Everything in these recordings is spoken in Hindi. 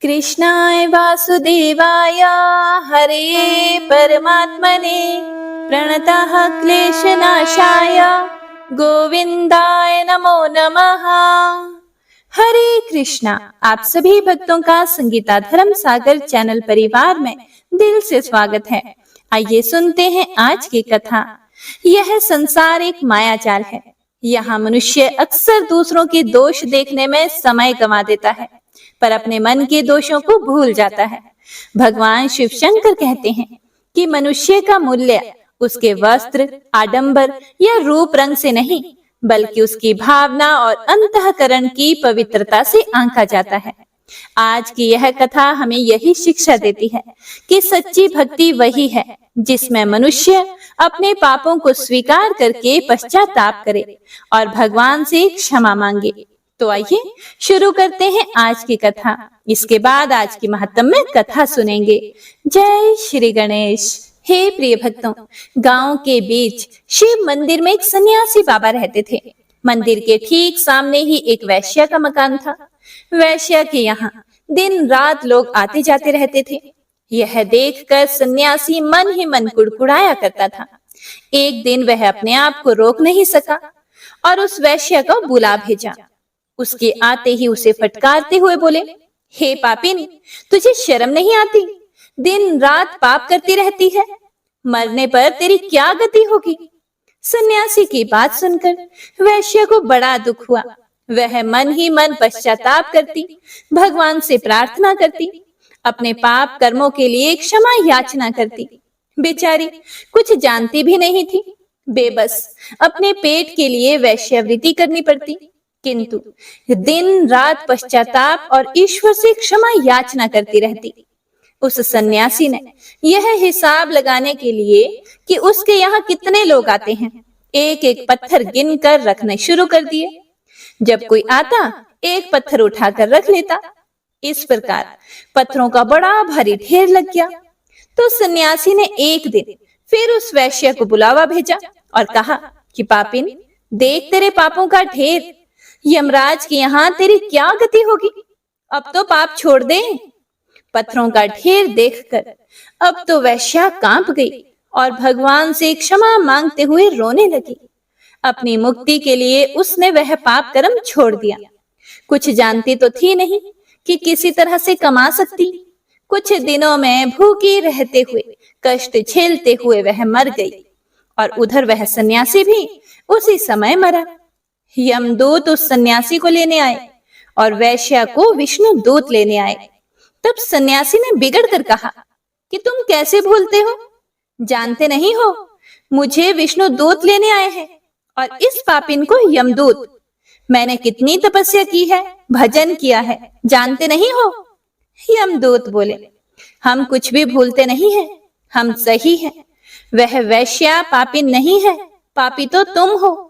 कृष्णाय वासुदेवाय हरे परमात्मने प्रणतः क्लेशनाशाय गोविंदाय नमो नमः। हरे कृष्णा। आप सभी भक्तों का संगीता धर्म सागर चैनल परिवार में दिल से स्वागत है। आइए सुनते हैं आज की कथा। यह संसार एक माया जाल है। यहाँ मनुष्य अक्सर दूसरों के दोष देखने में समय गंवा देता है, पर अपने मन के दोषों को भूल जाता है। भगवान शिव शंकर कहते हैं कि मनुष्य का मूल्य उसके वस्त्र, आडंबर या रूप रंग से नहीं, बल्कि उसकी भावना और अंतःकरण की पवित्रता से आंका जाता है। आज की यह कथा हमें यही शिक्षा देती है कि सच्ची भक्ति वही है जिसमें मनुष्य अपने पापों को स्वीकार करके पश्चाताप करे और भगवान से क्षमा मांगे। तो आइए शुरू करते हैं आज की कथा। इसके बाद आज की महत्वमय कथा सुनेंगे। जय श्री गणेश। हे प्रिय भक्तों, गांव के बीच शिव मंदिर में एक सन्यासी बाबा रहते थे। मंदिर के ठीक सामने ही एक वैश्या का मकान था। वैश्या के यहाँ दिन रात लोग आते जाते रहते थे। यह देखकर सन्यासी मन ही मन कुड़कुड़ाया करता था। एक दिन वह अपने आप को रोक नहीं सका और उस वैश्या को बुला भेजा। उसके आते ही उसे फटकारते हुए बोले, हे पापिन, तुझे शर्म नहीं आती? दिन रात पाप करती रहती है, मरने पर तेरी क्या गति होगी? सन्यासी की बात सुनकर वैश्य को बड़ा दुख हुआ। वह मन ही मन पश्चाताप करती, भगवान से प्रार्थना करती, अपने पाप कर्मों के लिए क्षमा याचना करती। बेचारी कुछ जानती भी नहीं थी। बेबस अपने पेट के लिए वैश्यावृत्ति करनी पड़ती, किंतु दिन रात पश्चाताप और ईश्वर से क्षमा याचना करती रहती। उस सन्यासी ने यह हिसाब लगाने के लिए कि उसके यहाँ कितने लोग आते हैं, एक एक पत्थर गिनकर रखने शुरू कर दिए। जब कोई आता, एक पत्थर उठाकर रख लेता। इस प्रकार पत्थरों का बड़ा भारी ढेर लग गया। तो सन्यासी ने एक दिन फिर उस वैश्य को बुलावा भेजा और कहा कि पापिन, देख तेरे पापों का ढेर, यमराज के यहाँ तेरी क्या गति होगी? अब तो पाप छोड़ दे। पत्थरों का ढेर देखकर अब तो वैश्या कांप गई और भगवान से क्षमा मांगते हुए रोने लगी। अपनी मुक्ति के लिए उसने वह पाप कर्म छोड़ दिया। कुछ जानती तो थी नहीं कि किसी तरह से कमा सकती। कुछ दिनों में भूखी रहते हुए, कष्ट झेलते हुए वह मर गई और उधर वह सन्यासी भी उसी समय मरा। यमदूत उस सन्यासी को लेने आए और वैश्या को विष्णु दूत लेने आए। तब सन्यासी ने बिगड़ कर कहा कि तुम कैसे भूलते हो? जानते नहीं हो मुझे विष्णु दूत लेने आए हैं और इस पापिन को यमदूत। मैंने कितनी तपस्या की है, भजन किया है, जानते नहीं हो? यमदूत बोले, हम कुछ भी भूलते नहीं हैं, हम सही हैं। वह वैश्या पापिन नहीं है, पापी तो तुम हो।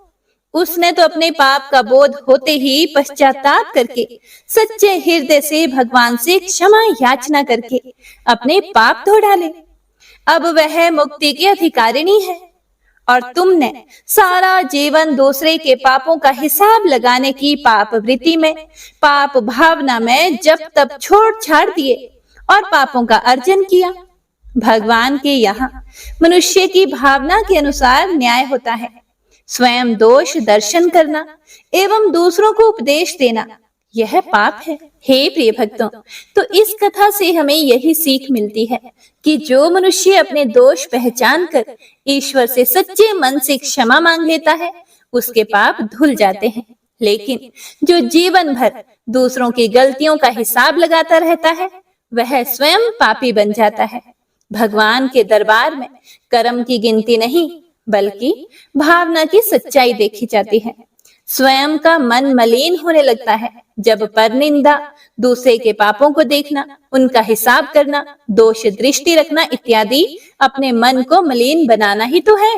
उसने तो अपने पाप का बोध होते ही पश्चाताप करके सच्चे हृदय से भगवान से क्षमा याचना करके अपने पाप धो डाले। अब वह मुक्ति की अधिकारिणी है और तुमने सारा जीवन दूसरे के पापों का हिसाब लगाने की पाप वृत्ति में, पाप भावना में जब तब छोड़ छाड़ दिए और पापों का अर्जन किया। भगवान के यहाँ मनुष्य की भावना के अनुसार न्याय होता है। स्वयं दोष दर्शन करना एवं दूसरों को उपदेश देना यह पाप है। हे प्रिय भक्तों, तो इस कथा से हमें यही सीख मिलती है कि जो मनुष्य अपने दोष पहचान कर ईश्वर से सच्चे मन से क्षमा मांग लेता है, उसके पाप धुल जाते हैं। लेकिन जो जीवन भर दूसरों की गलतियों का हिसाब लगाता रहता है, वह स्वयं पापी बन जाता है। भगवान के दरबार में कर्म की गिनती नहीं, बल्कि भावना की सच्चाई देखी जाती है। स्वयं का मन मलिन होने लगता है जब परनिंदा, दूसरे के पापों को देखना, उनका हिसाब करना, दोष दृष्टि रखना इत्यादि अपने मन को मलिन बनाना ही तो है।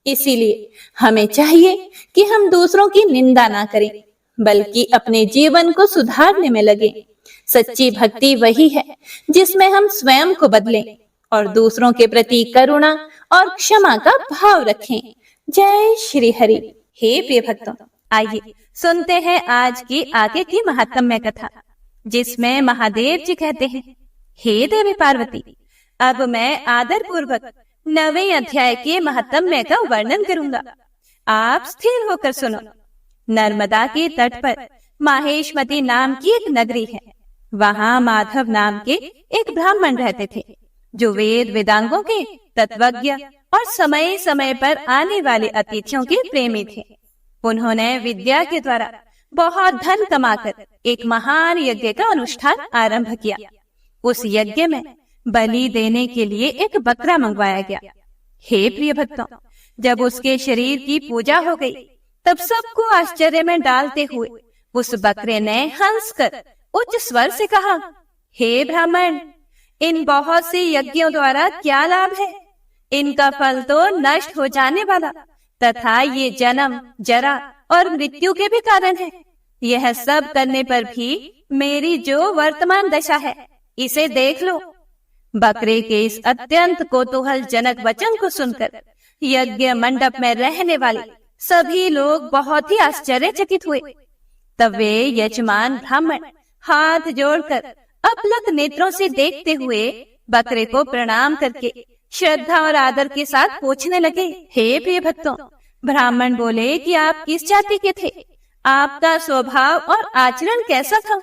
इसीलिए हमें चाहिए कि हम दूसरों की निंदा ना करें, बल्कि अपने जीवन को सुधारने में लगे। सच्ची भक्ति वही है जिसमें हम स्वयं को बदलें और दूसरों के प्रति करुणा और क्षमा का भाव रखें। जय श्री हरि। हे प्रिय भक्तों, आइए सुनते हैं आज की आगे की महात्म्य कथा। जिसमें महादेव जी कहते हैं, हे देवी पार्वती, अब मैं आदर पूर्वक 9वें अध्याय के महात्म्य का वर्णन करूंगा। आप स्थिर होकर सुनो। नर्मदा के तट पर माहेशमती नाम की एक नगरी है। वहां माधव नाम के एक ब्राह्मण रहते थे, जो वेद वेदांगों के तत्वज्ञ और समय समय पर आने वाले अतिथियों के प्रेमी थे। उन्होंने विद्या के द्वारा बहुत धन कमाकर एक महान यज्ञ का अनुष्ठान आरंभ किया। उस यज्ञ में बलि देने के लिए एक बकरा मंगवाया गया। हे प्रिय भक्तों, जब उसके शरीर की पूजा हो गई, तब सबको आश्चर्य में डालते हुए उस बकरे ने हंसकर उच्च स्वर से कहा, हे ब्राह्मण, इन बहुत से यज्ञों द्वारा क्या लाभ है? इनका फल तो नष्ट हो जाने वाला तथा ये जन्म, जरा और मृत्यु के भी कारण है। यह सब करने पर भी मेरी जो वर्तमान दशा है, इसे देख लो। बकरे के इस अत्यंत कौतूहलजनक वचन को सुनकर यज्ञ मंडप में रहने वाले सभी लोग बहुत ही आश्चर्यचकित हुए। तब वे यजमान ब्राह्मण हाथ जोड़कर अपलक नेत्रों से देखते हुए बकरे को प्रणाम करके श्रद्धा और आदर के साथ पूछने लगे, हे प्रिय भक्तों, ब्राह्मण बोले कि आप किस जाति के थे, आपका स्वभाव और आचरण कैसा था,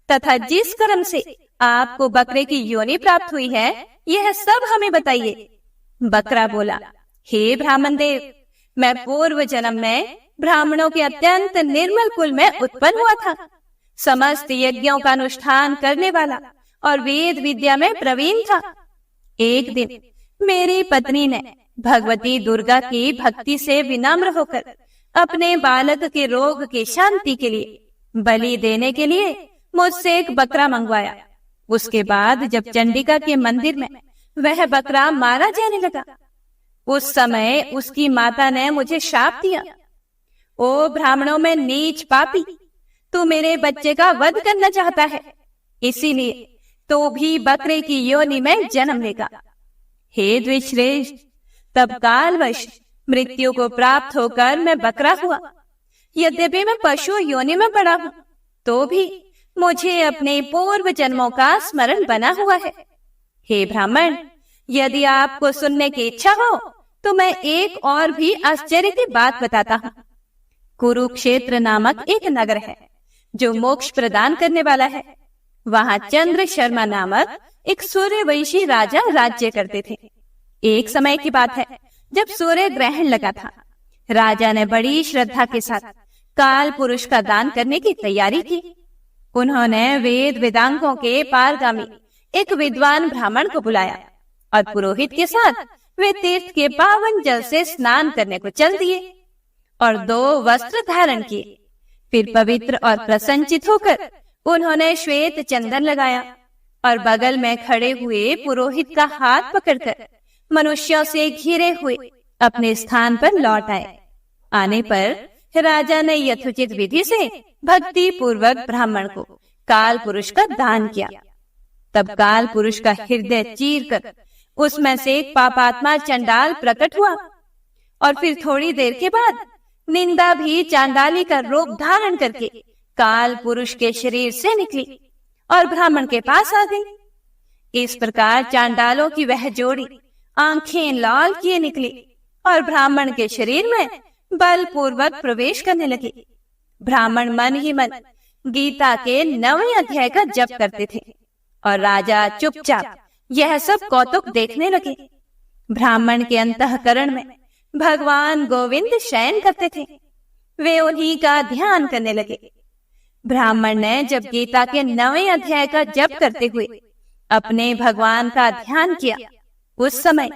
तथा जिस कर्म से आपको बकरे की योनि प्राप्त हुई है, यह सब हमें बताइए। बकरा बोला, हे ब्राह्मण देव, मैं पूर्व जन्म में ब्राह्मणों के अत्यंत निर्मल कुल में उत्पन्न हुआ था। समस्त यज्ञों का अनुष्ठान करने वाला और वेद विद्या में प्रवीण था। एक दिन मेरी पत्नी ने भगवती दुर्गा की भक्ति से विनम्र होकर अपने बालक के रोग की शांति के लिए बलि देने के लिए मुझसे एक बकरा मंगवाया। उसके बाद जब चंडिका के मंदिर में वह बकरा मारा जाने लगा, उस समय उसकी माता ने मुझे शाप दिया, ओ ब्राह्मणों में नीच पापी, तू मेरे बच्चे का वध करना चाहता है, इसीलिए तो भी बकरे की योनि में जन्म लेगा। हे द्विश्रेष्ठ, तब कालवश मृत्यु को प्राप्त होकर मैं बकरा हुआ। यद्यपि मैं पशु योनि में पड़ा हूँ, तो भी मुझे अपने पूर्व जन्मों का स्मरण बना हुआ है। हे ब्राह्मण, यदि आपको सुनने की इच्छा हो तो मैं एक और भी आश्चर्य की बात बताता हूँ। कुरुक्षेत्र नामक एक नगर है, जो मोक्ष प्रदान करने वाला है। वहाँ चंद्र शर्मा नामक एक सूर्यवंशी राजा राज्य करते थे। एक समय की बात है, जब सूर्य ग्रहण लगा था। राजा ने बड़ी श्रद्धा के साथ काल पुरुष का दान करने की तैयारी की। उन्होंने वेद वेदांगों के पारगामी एक विद्वान ब्राह्मण को बुलाया और पुरोहित के साथ वे तीर्थ के पावन जल से स्नान करने को चल दिए और 2 वस्त्र धारण किए। फिर पवित्र और प्रसन्नचित होकर उन्होंने श्वेत चंदन लगाया और बगल में खड़े हुए पुरोहित का हाथ पकड़कर मनुष्यों से घिरे हुए अपने स्थान पर लौट आए। आने पर राजा ने यथोचित विधि से भक्ति पूर्वक ब्राह्मण को काल पुरुष का दान किया। तब काल पुरुष का हृदय चीर कर उसमें से एक पापात्मा चंडाल प्रकट हुआ और फिर थोड़ी देर के बाद निंदा भी चांडाली का रूप धारण करके काल पुरुष के शरीर से निकली और ब्राह्मण के पास आ गई। इस प्रकार चांडालों की वह जोड़ी आंखें लाल किए निकली और ब्राह्मण के शरीर में बलपूर्वक प्रवेश करने लगे। ब्राह्मण मन ही मन गीता के 9वें अध्याय का जप करते थे और राजा चुपचाप यह सब कौतुक देखने लगे। ब्राह्मण के अंतःकरण में भगवान गोविंद शयन करते थे। वे उन्हीं का ध्यान करने लगे। ब्राह्मण ने जब गीता के 9वें अध्याय का जप करते हुए अपने भगवान का ध्यान किया, उस समय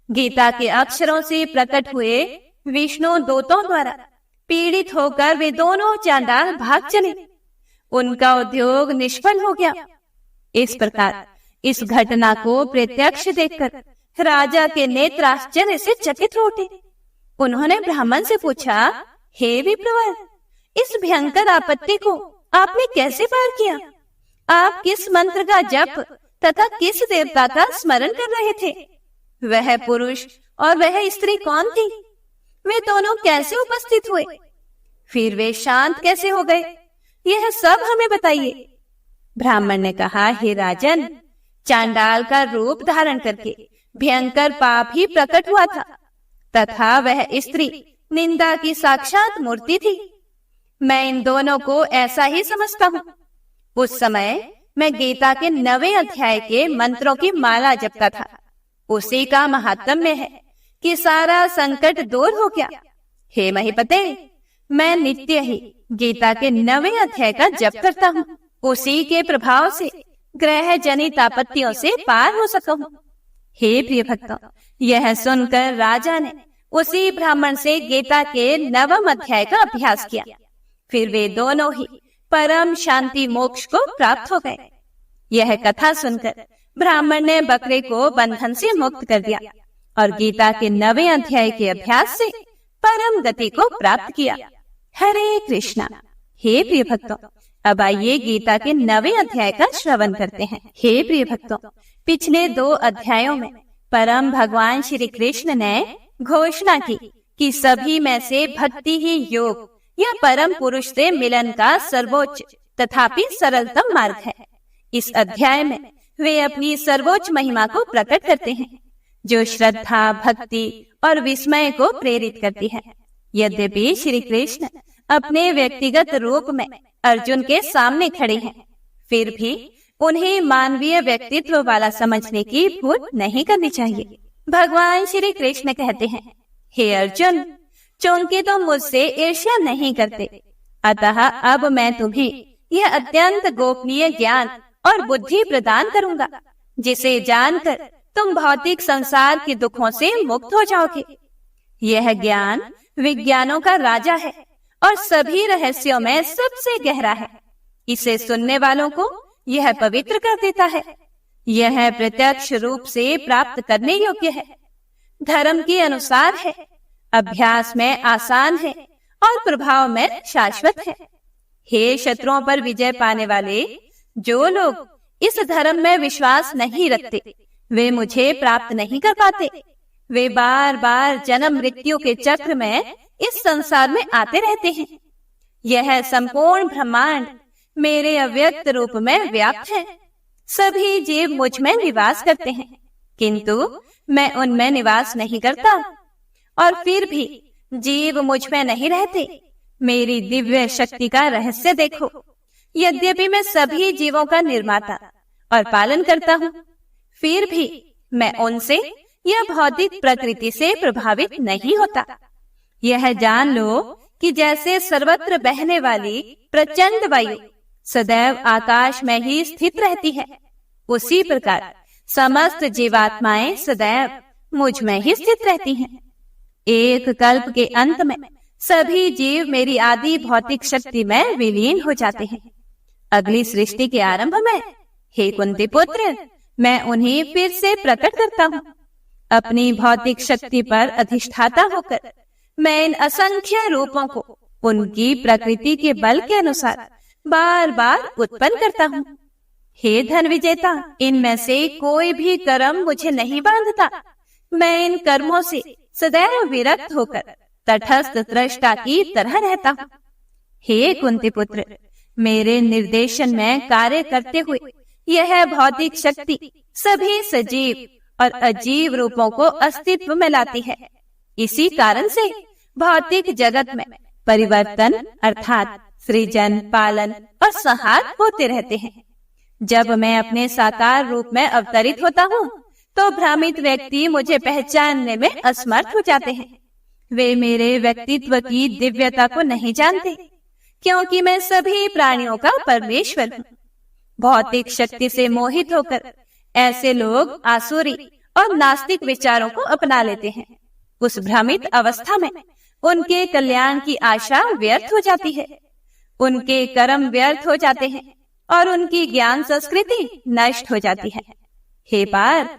गीता के अक्षरों से प्रकट हुए विष्णु दूतों द्वारा पीड़ित होकर वे दोनों चांडाल भाग चले। उनका उद्योग निष्फल हो गया। इस प्रकार इस घटना को प्रत्यक्ष देखकर राजा के नेत्र आश्चर्य से चकित हो उठे। उन्होंने ब्राह्मण से पूछा, हे विप्रवर, इस भयंकर आपत्ति को आपने कैसे पार किया? आप किस मंत्र का जप तथा किस देवता का स्मरण कर रहे थे? वह पुरुष और वह स्त्री कौन थी? वे दोनों कैसे उपस्थित हुए? फिर वे शांत कैसे हो गए? यह सब हमें बताइए। ब्राह्मण ने कहा, हे राजन, चांडाल का रूप धारण करके भयंकर पाप ही प्रकट हुआ था तथा वह स्त्री निंदा की साक्षात मूर्ति थी। मैं इन दोनों को ऐसा ही समझता हूँ। उस समय मैं गीता के 9वें अध्याय के मंत्रों की माला जपता था। उसी का महात्म्य है कि सारा संकट दूर हो गया। हे महीपते, मैं नित्य ही गीता के 9वें अध्याय का जप करता हूँ। उसी के प्रभाव से ग्रह जनित आपत्तियों से पार हो सका हूँ। हे प्रिय भक्तों, यह सुनकर राजा ने उसी ब्राह्मण से गीता के 9वें अध्याय का अभ्यास किया। फिर वे दोनों ही परम शांति मोक्ष को प्राप्त हो गए। यह कथा सुनकर ब्राह्मण ने बकरे को बंधन से मुक्त कर दिया और गीता के 9वें अध्याय के अभ्यास से परम गति को प्राप्त किया। हरे कृष्णा। हे प्रिय भक्तों, अब आइए गीता के 9वें अध्याय का श्रवण करते हैं। हे प्रिय भक्तों, पिछले 2 अध्यायों में परम भगवान श्री कृष्ण ने घोषणा की कि सभी में से भक्ति ही योग या परम पुरुष से मिलन का सर्वोच्च तथापि सरलतम मार्ग है। इस अध्याय में वे अपनी सर्वोच्च महिमा को प्रकट करते हैं, जो श्रद्धा, भक्ति और विस्मय को प्रेरित करती है। यद्यपि श्री कृष्ण अपने व्यक्तिगत रूप में अर्जुन के सामने खड़े हैं, फिर भी उन्हें मानवीय व्यक्तित्व वाला समझने की भूल नहीं करनी चाहिए। भगवान श्री कृष्ण कहते हैं, हे अर्जुन, चूंकि तुम मुझसे ईर्ष्या नहीं करते, अतः अब मैं तुम्हें यह अत्यंत गोपनीय ज्ञान और बुद्धि प्रदान करूंगा, जिसे जानकर तुम भौतिक संसार के दुखों से मुक्त हो जाओगे। यह ज्ञान विज्ञानों का राजा है और सभी रहस्यों में सबसे गहरा है। इसे सुनने वालों को यह पवित्र कर देता है। यह प्रत्यक्ष रूप से प्राप्त करने योग्य है, धर्म के अनुसार है, अभ्यास में आसान है और प्रभाव में शाश्वत है। हे शत्रुओं पर विजय पाने वाले, जो लोग इस धर्म में विश्वास नहीं रखते, वे मुझे प्राप्त नहीं कर पाते। वे बार बार जन्म मृत्यु के चक्र में इस संसार में आते रहते हैं। यह संपूर्ण ब्रह्मांड मेरे अव्यक्त रूप में व्याप्त है। सभी जीव मुझ में निवास करते हैं, किंतु मैं उनमें निवास नहीं करता। और फिर भी जीव मुझ में नहीं रहते। मेरी दिव्य शक्ति का रहस्य देखो। यद्यपि मैं सभी जीवों का निर्माता और पालन करता हूँ, फिर भी मैं उनसे या भौतिक प्रकृति से प्रभावित नहीं होता। यह जान लो कि जैसे सर्वत्र बहने वाली प्रचंड वायु सदैव आकाश में ही स्थित रहती है, उसी प्रकार समस्त जीवात्माएं सदैव मुझ में ही स्थित रहती हैं। एक कल्प के अंत में सभी जीव मेरी आदि भौतिक शक्ति में विलीन हो जाते हैं। अगली सृष्टि के आरंभ में, हे कुंती पुत्र, मैं उन्हें फिर से प्रकट करता हूँ। अपनी भौतिक शक्ति पर अधिष्ठाता होकर मैं इन असंख्य रूपों को उनकी प्रकृति के बल के अनुसार बार बार उत्पन्न करता हूँ। हे धन विजेता, इनमें से कोई भी कर्म मुझे नहीं बांधता। मैं इन कर्मों से सदैव विरक्त होकर तटस्थ दृष्टा की तरह रहता हूँ। हे कुंती पुत्र, मेरे निर्देशन में कार्य करते हुए यह भौतिक शक्ति सभी सजीव और अजीव रूपों को अस्तित्व में लाती है। इसी कारण से भौतिक जगत में परिवर्तन अर्थात सृजन, पालन और संहार होते रहते हैं। जब मैं अपने साकार रूप में अवतरित होता हूँ, तो भ्रमित व्यक्ति मुझे पहचानने में असमर्थ हो जाते हैं। वे मेरे व्यक्तित्व की दिव्यता को नहीं जानते, क्योंकि मैं सभी प्राणियों का परमेश्वर हूँ। भौतिक शक्ति से मोहित होकर ऐसे लोग आसुरी और नास्तिक विचारों को अपना लेते हैं। उस भ्रमित अवस्था में उनके कल्याण की आशा व्यर्थ हो जाती है, उनके कर्म व्यर्थ हो जाते हैं और उनकी ज्ञान संस्कृति नष्ट हो जाती है। हे पार्थ,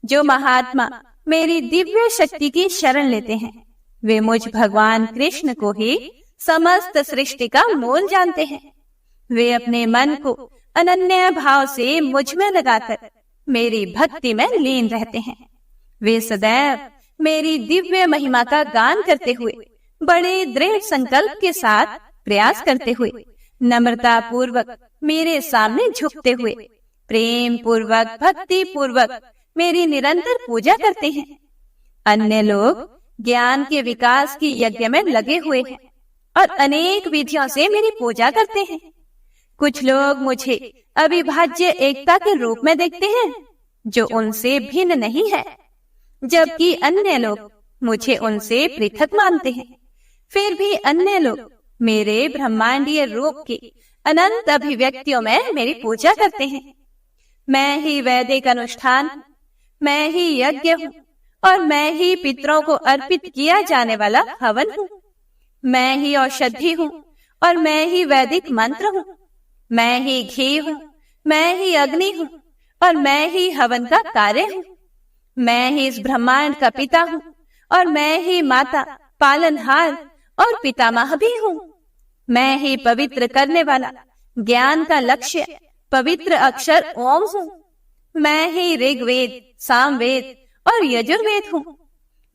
जो महात्मा मेरी दिव्य शक्ति की शरण लेते हैं, वे मुझ भगवान कृष्ण को ही समस्त सृष्टि का मूल जानते हैं। वे अपने मन को अनन्य भाव से मुझ में लगाकर मेरी भक्ति में लीन रहते हैं। वे सदैव मेरी दिव्य महिमा का गान करते हुए बड़े दृढ़ संकल्प के साथ प्रयास करते हुए नम्रता पूर्वक मेरे सामने झुकते हुए प्रेम पूर्वक भक्ति पूर्वक मेरी निरंतर पूजा करते हैं। अन्य लोग ज्ञान के विकास की यज्ञ में लगे हुए हैं और अनेक विधियों से मेरी पूजा करते हैं। कुछ लोग मुझे अविभाज्य एकता के रूप में देखते हैं जो उनसे भिन्न नहीं है, जबकि अन्य लोग मुझे उनसे पृथक मानते हैं। फिर भी अन्य लोग मेरे ब्रह्मांडीय रूप की अनंत अभिव्यक्तियों में मेरी पूजा करते हैं। मैं ही वैदिक अनुष्ठान, मैं ही यज्ञ हूँ और मैं ही पितरों को अर्पित किया जाने वाला हवन हूँ। मैं ही औषधि हूँ और मैं ही वैदिक मंत्र हूँ। मैं ही घी हूँ, मैं ही अग्नि हूँ और मैं ही हवन का कार्य हूँ। मैं ही इस ब्रह्मांड का पिता हूँ और मैं ही माता, पालनहार और पितामह भी हूँ। मैं ही पवित्र करने वाला ज्ञान का लक्ष्य पवित्र अक्षर ओम हूँ। मैं ही ऋग्वेद, सामवेद और यजुर्वेद हूँ।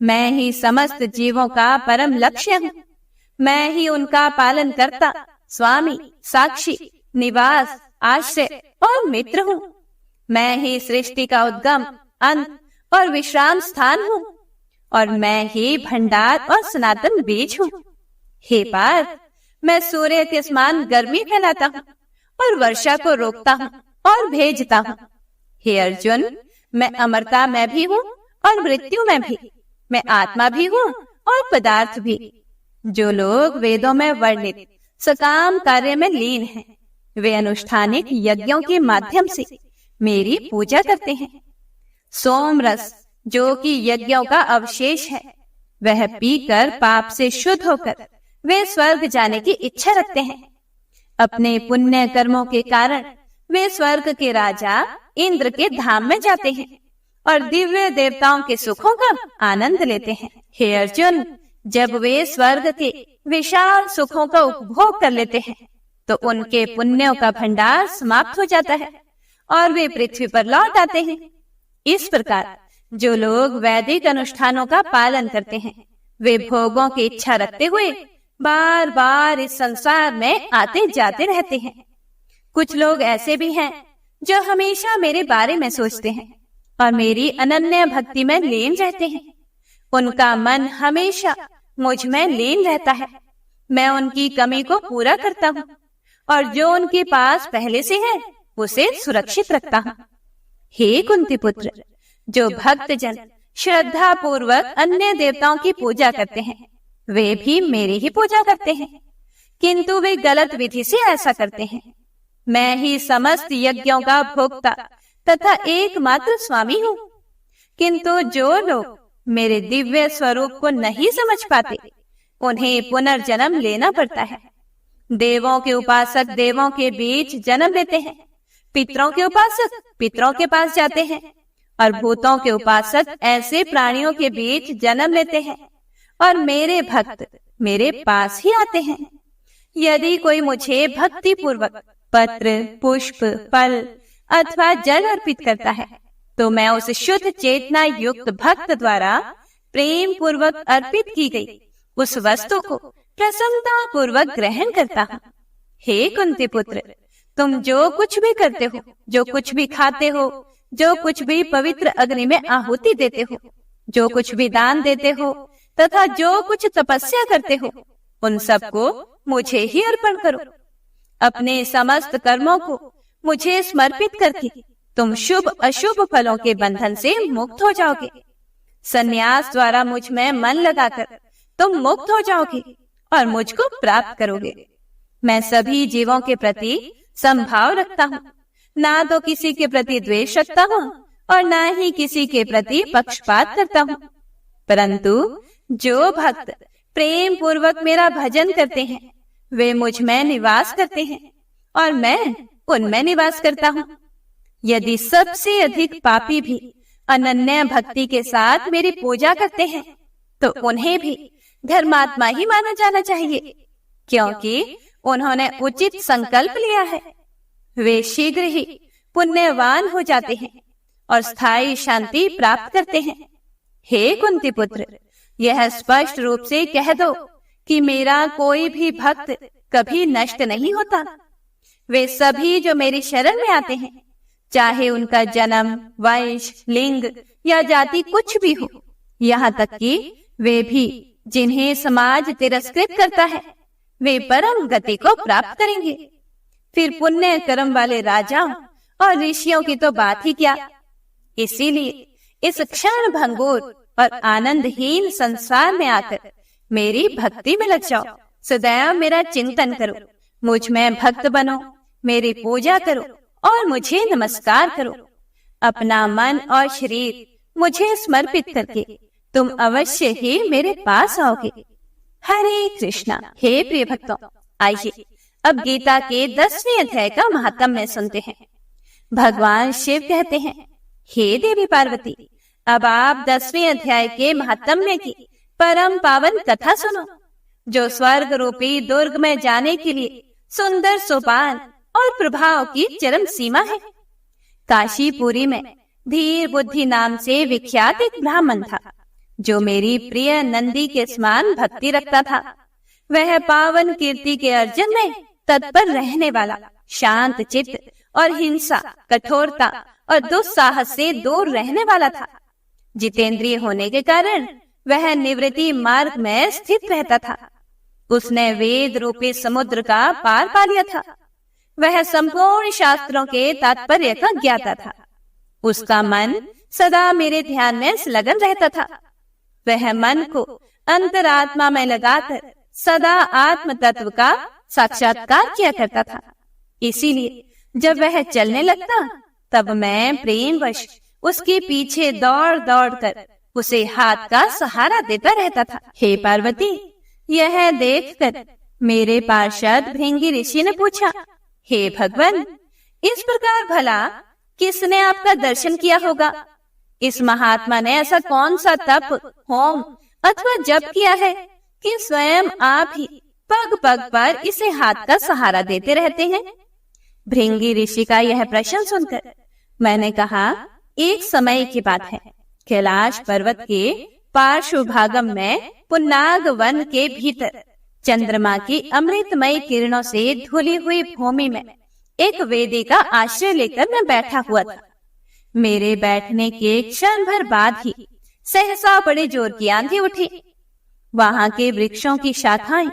मैं ही समस्त जीवों का परम लक्ष्य हूँ। मैं ही उनका पालन करता, स्वामी, साक्षी, निवास, आश्रय और मित्र हूँ। मैं ही सृष्टि का उद्गम, अंत और विश्राम स्थान हूँ और मैं ही भंडार और सनातन बीज हूँ। हे पार्थ, मैं सूर्य के समान गर्मी फैलाता हूँ और वर्षा को रोकता हूँ और भेजता हूँ। हे अर्जुन, मैं अमरता में भी हूँ और मृत्यु में भी। मैं आत्मा भी हूँ और पदार्थ भी। जो लोग वेदों में वर्णित सकाम कार्य में लीन हैं, वे अनुष्ठानिक यज्ञों के माध्यम से मेरी पूजा करते हैं। सोम रस, जो कि यज्ञों का अवशेष है, वह पीकर पाप से शुद्ध होकर वे स्वर्ग जाने की इच्छा रखते हैं। अपने पुण्य कर्मों के कारण वे स्वर्ग के राजा इंद्र के धाम में जाते हैं और दिव्य देवताओं के सुखों का आनंद लेते हैं। हे अर्जुन, जब वे स्वर्ग के विशाल सुखों का उपभोग कर लेते हैं तो उनके पुण्यों का भंडार समाप्त हो जाता है और वे पृथ्वी पर लौट आते हैं। इस प्रकार जो लोग वैदिक अनुष्ठानों का पालन करते हैं, वे भोगों की इच्छा रखते हुए बार बार इस संसार में आते जाते रहते हैं। कुछ लोग ऐसे भी हैं जो हमेशा मेरे बारे में सोचते हैं और मेरी अनन्य भक्ति में लीन रहते हैं। उनका मन हमेशा मुझ में लीन रहता है। मैं उनकी कमी को पूरा करता हूँ और जो उनके पास पहले से है उसे सुरक्षित रखता हूँ। हे कुंती पुत्र, जो भक्त जन श्रद्धा पूर्वक अन्य देवताओं की पूजा करते हैं, वे भी मेरी ही पूजा करते हैं, किंतु वे गलत विधि से ऐसा करते हैं। मैं ही समस्त यज्ञों का भोक्ता तथा एकमात्र स्वामी हूँ। किंतु जो लोग मेरे दिव्य स्वरूप को नहीं समझ पाते, उन्हें पुनर्जन्म लेना पड़ता है। देवों के उपासक देवों के बीच जन्म लेते हैं, पितरों के उपासक पितरों के पास जाते हैं और भूतों के उपासक ऐसे प्राणियों के बीच जन्म लेते हैं और मेरे भक्त मेरे पास ही आते हैं। यदि कोई मुझे भक्ति पूर्वक पत्र, पुष्प, फल अथवा जल अर्पित करता है तो मैं उस शुद्ध चेतना युक्त भक्त द्वारा प्रेम पूर्वक अर्पित की गई उस वस्तु को प्रसन्नता पूर्वक ग्रहण करता हूँ। हे कुंती पुत्र, तुम जो कुछ भी करते हो, जो कुछ भी खाते हो, जो कुछ भी पवित्र अग्नि में आहुति देते हो, जो कुछ भी दान देते हो तथा जो कुछ तपस्या करते हो, उन सबको मुझे ही अर्पण करो। अपने समस्त कर्मों को मुझे समर्पित करके तुम शुभ अशुभ फलों के बंधन से मुक्त हो जाओगे। संन्यास द्वारा मुझ में मन लगाकर तुम मुक्त हो जाओगे और मुझको प्राप्त करोगे। मैं सभी जीवों के प्रति समभाव रखता हूँ, ना तो किसी के प्रति द्वेष रखता हूँ और ना ही किसी के प्रति पक्षपात करता हूँ। परंतु जो भक्त प्रेम पूर्वक मेरा भजन करते हैं, वे मुझ में निवास करते हैं और मैं उनमें निवास करता हूँ। यदि सबसे अधिक पापी भी अनन्य भक्ति के साथ मेरी पूजा करते हैं तो उन्हें भी धर्मात्मा ही माना जाना चाहिए, क्योंकि उन्होंने उचित संकल्प लिया है। वे शीघ्र ही पुण्यवान हो जाते हैं और स्थायी शांति प्राप्त करते हैं। हे कुंती पुत्र, यह स्पष्ट रूप से कह दो कि मेरा कोई भी भक्त कभी नष्ट नहीं होता। वे सभी जो मेरी शरण में आते हैं, चाहे उनका जन्म, वंश, लिंग या जाति कुछ भी हो, यहाँ तक कि वे भी जिन्हें समाज तिरस्कृत करता है, वे परम गति को प्राप्त करेंगे। फिर पुण्य कर्म वाले राजाओं और ऋषियों की तो बात ही क्या। इसीलिए इस क्षण भंगुर और आनंदहीन संसार में आकर मेरी भक्ति में लग जाओ। सदैव मेरा चिंतन करो, मुझ में भक्त बनो, मेरी पूजा करो और मुझे नमस्कार करो। अपना मन और शरीर मुझे समर्पित करके तुम अवश्य ही मेरे पास आओगे। हरे कृष्णा। हे प्रिय भक्तों, आइए अब गीता के 10वें अध्याय का महात्म्य सुनते हैं। भगवान शिव कहते हैं, हे देवी पार्वती, अब आप 10वें अध्याय के महात्म्य की परम पावन कथा सुनो, जो स्वर्ग रूपी दुर्ग में जाने के लिए सुंदर सोपान और प्रभाव की चरम सीमा है। काशीपुरी में धीर बुद्धि नाम से विख्यात एक ब्राह्मण था, जो मेरी प्रिय नंदी के समान भक्ति रखता था। वह पावन कीर्ति के अर्जन में तत्पर रहने वाला, शांत चित्त और हिंसा, कठोरता और दुस्साहस से दूर रहने वाला था। जितेंद्रिय होने के कारण वह निवृत्ति मार्ग में स्थित रहता था। उसने वेद रूपी समुद्र का पार पा लिया था। वह संपूर्ण शास्त्रों के तात्पर्य का ज्ञाता था। उसका मन सदा मेरे ध्यान में संलग्न रहता था। वह मन को अंतरात्मा में लगाकर सदा आत्म तत्व का साक्षात्कार किया करता था। इसीलिए जब वह चलने लगता, तब मैं प्रेमवश उसके पीछे दौड़ दौड़ कर उसे हाथ का सहारा देता रहता था। हे पार्वती, यह देखकर मेरे पार्षद भृंगी ऋषि ने पूछा, हे भगवान, इस प्रकार भला किसने आपका दर्शन किया होगा? इस महात्मा ने ऐसा कौन सा तप, होम अथवा जप किया है कि स्वयं आप ही पग पग पर इसे हाथ का सहारा देते रहते हैं? भृंगी ऋषि का यह प्रश्न सुनकर मैंने कहा, एक समय की बात है। कैलाश पर्वत के पार्श्व भागम में पुन्नाग वन के भीतर चंद्रमा की अमृतमय किरणों से धुली हुई भूमि में एक वेदी का आश्रय लेकर मैं बैठा हुआ था। मेरे बैठने के क्षण भर बाद ही सहसा बड़े जोर की आंधी उठी। वहां के वृक्षों की शाखाएं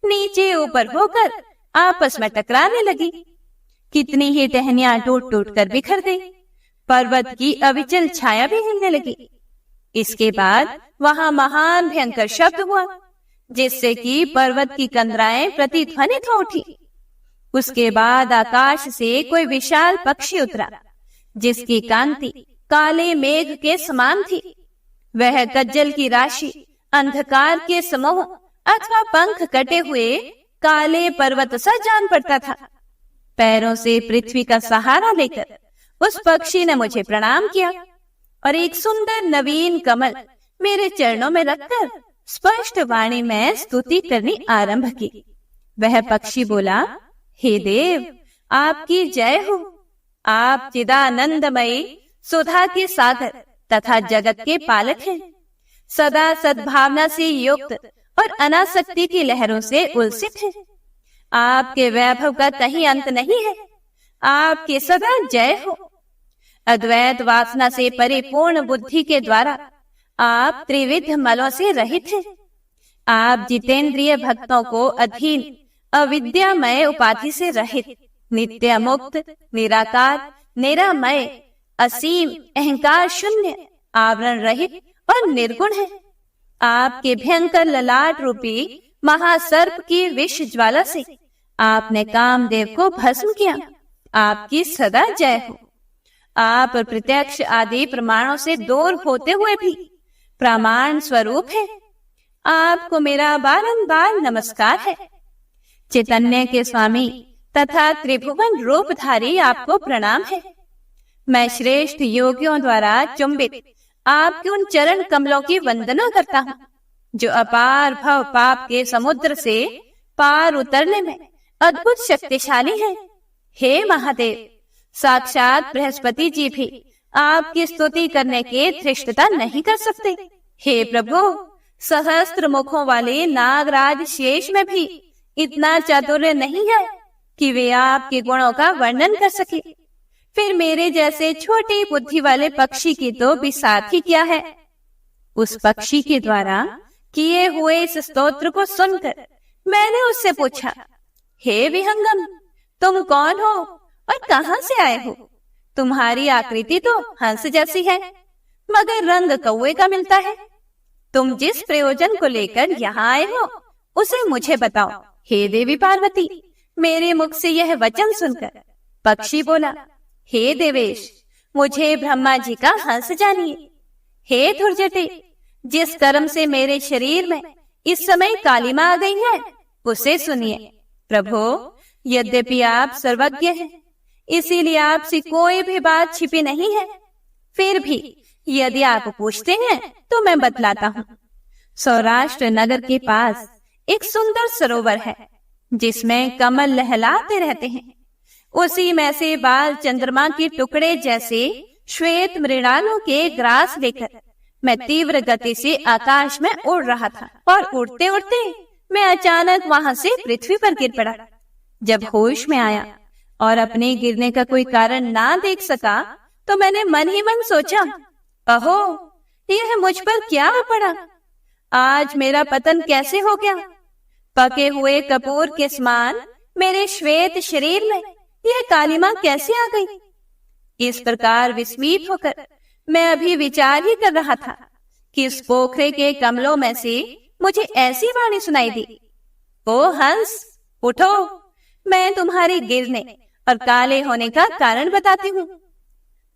नीचे ऊपर होकर आपस में टकराने लगी। कितनी ही टहनियां टूट टूट कर बिखर गई। पर्वत की अविचल छाया भी हिलने लगी। इसके बाद वहां महान भयंकर शब्द हुआ, जिससे कि पर्वत की कंदराएं प्रतिध्वनित हो उठी। उसके बाद आकाश से कोई विशाल पक्षी उतरा, जिसकी कांति काले मेघ के समान थी। वह गज्जल की राशि, अंधकार के समूह अथवा पंख कटे हुए काले पर्वत सा जान पड़ता था। पैरों से पृथ्वी का सहारा लेकर उस पक्षी ने मुझे प्रणाम किया और एक सुंदर नवीन कमल मेरे चरणों में रखकर स्पष्ट वाणी में स्तुति करनी आरंभ की। वह पक्षी बोला, हे देव, आपकी जय हो। आप चिदानंदमयी सुधा के सागर तथा जगत के पालक हैं। सदा सद्भावना से युक्त और अनासक्ति की लहरों से उल्सित हैं। आपके वैभव का कहीं अंत नहीं है। आपकी सदा जय हो। अद्वैत वासना से परिपूर्ण बुद्धि के द्वारा आप त्रिविध मलों से रहित हैं। आप जितेंद्रिय भक्तों को अधीन अविद्यामय उपाधि से रहित, नित्य मुक्त, निराकार, निरामय, असीम, अहंकार शून्य, आवरण रहित और निर्गुण है। आपके भयंकर ललाट रूपी महासर्प की विष ज्वाला से आपने कामदेव को भस्म किया। आपकी सदा जय हो। आप प्रत्यक्ष आदि प्रमाणों से दूर होते हुए भी प्रमाण स्वरूप है। आपको मेरा बारंबार नमस्कार है। चैतन्य के स्वामी तथा त्रिभुवन रूपधारी आपको प्रणाम है। मैं श्रेष्ठ योगियों द्वारा चुंबित आपके उन चरण कमलों की वंदना करता हूँ, जो अपार भव पाप के समुद्र से पार उतरने में अद्भुत शक्तिशाली है। हे महादेव, साक्षात बृहस्पति जी भी आपकी स्तुति करने के धृष्टता नहीं कर सकते। हे प्रभु, सहस्त्र मुखों वाले नागराज शेष में भी इतना चातुर्य नहीं है कि वे आपके गुणों का वर्णन कर सके। फिर मेरे जैसे छोटी बुद्धि वाले पक्षी की तो बिसात ही क्या है। उस पक्षी के द्वारा किए हुए इस स्तोत्र को सुनकर मैंने उससे पूछा, हे विहंगम, तुम कौन हो और कहां से आए हो? तुम्हारी आकृति तो हंस जैसी है, मगर रंग कौवे का मिलता है। तुम जिस प्रयोजन को लेकर यहाँ आए हो उसे मुझे बताओ। हे देवी पार्वती, मेरे मुख से यह वचन सुनकर पक्षी बोला, हे देवेश, मुझे ब्रह्मा जी का हंस जानिए। हे धुर्जटे, जिस कर्म से मेरे शरीर में इस समय कालिमा आ गई है उसे सुनिए। प्रभु, यद्यपि आप सर्वज्ञ हैं, इसीलिए आपसे कोई भी बात छिपी नहीं है, फिर भी यदि आप पूछते हैं तो मैं बतलाता हूँ। सौराष्ट्र नगर के पास एक सुंदर सरोवर है जिसमें कमल लहलाते रहते हैं। उसी में से बाल चंद्रमा के टुकड़े जैसे श्वेत मृणालों के ग्रास लेकर मैं तीव्र गति से आकाश में उड़ रहा था, और उड़ते उड़ते मैं अचानक वहां से पृथ्वी पर गिर पड़ा। जब होश में आया और अपने गिरने का कोई कारण ना देख सका तो मैंने मन ही मन सोचा, अहो, यह मुझ पर क्या आ पड़ा? आज मेरा पतन कैसे हो गया? पके हुए कपूर के समान मेरे श्वेत शरीर में यह कालिमा कैसे आ गई? इस प्रकार विस्मित होकर मैं अभी विचार ही कर रहा था कि इस पोखरे के कमलों में से मुझे ऐसी वाणी सुनाई दी, ओ हंस, उठो, मैं तुम्हारे गिरने और काले होने का कारण बताती हूँ।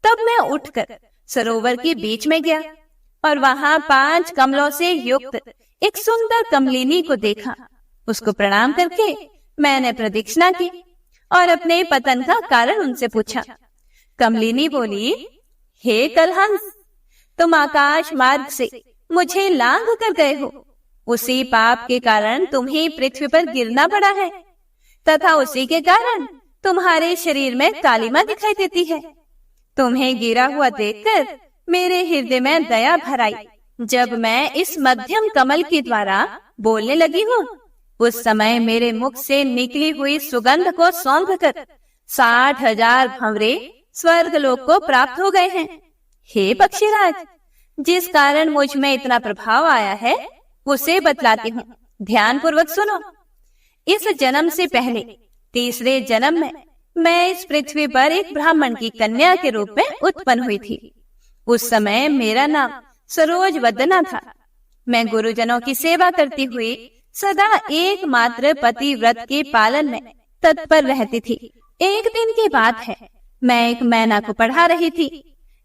तब मैं उठकर सरोवर के बीच में गया और वहां 5 कमलों से युक्त एक सुंदर कमलिनी को देखा। उसको प्रणाम करके मैंने प्रदक्षिणा की और अपने पतन का कारण उनसे पूछा। कमलिनी बोली, हे कलहंस, तुम आकाश मार्ग से मुझे लांघ कर गए हो। उसी पाप के कारण तुम्हें पृथ्वी पर गिरना पड़ा है तथा उसी के कारण तुम्हारे शरीर में कालिमा दिखाई देती है। तुम्हें गिरा हुआ देखकर मेरे हृदय में दया भर आई। जब मैं इस मध्यम कमल के द्वारा बोलने लगी हूँ, उस समय मेरे मुख से निकली हुई सुगंध को सौंधकर 60,000 भंवरे स्वर्ग लोक को प्राप्त हो गए हैं। हे पक्षीराज, जिस कारण मुझ में इतना प्रभाव आया है उसे बतलाती हूँ, ध्यान पूर्वक सुनो। इस जन्म से पहले तीसरे जन्म में मैं इस पृथ्वी पर एक ब्राह्मण की कन्या के रूप में उत्पन्न हुई थी। उस समय मेरा नाम सरोज वदना था। मैं गुरुजनों की सेवा करती हुई सदा एकमात्र पति व्रत के पालन में तत्पर रहती थी। एक दिन की बात है, मैं एक मैना को पढ़ा रही थी।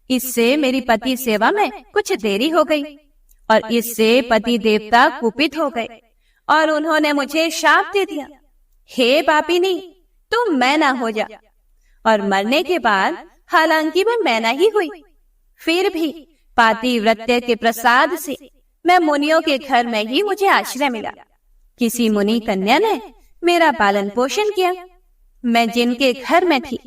इससे मेरी पति सेवा में कुछ देरी हो गई और इससे पति देवता कुपित हो गए और उन्होंने मुझे शाप दे दिया, हे पापिनी, तुम मैना हो जा। और मरने के बाद हालांकि मैं मैना ही हुई, फिर भी पातिव्रत्य के प्रसाद से मैं मुनियों के घर में ही मुझे आश्रय मिला। किसी मुनि कन्या ने मेरा पालन पोषण किया। मैं जिनके घर में थी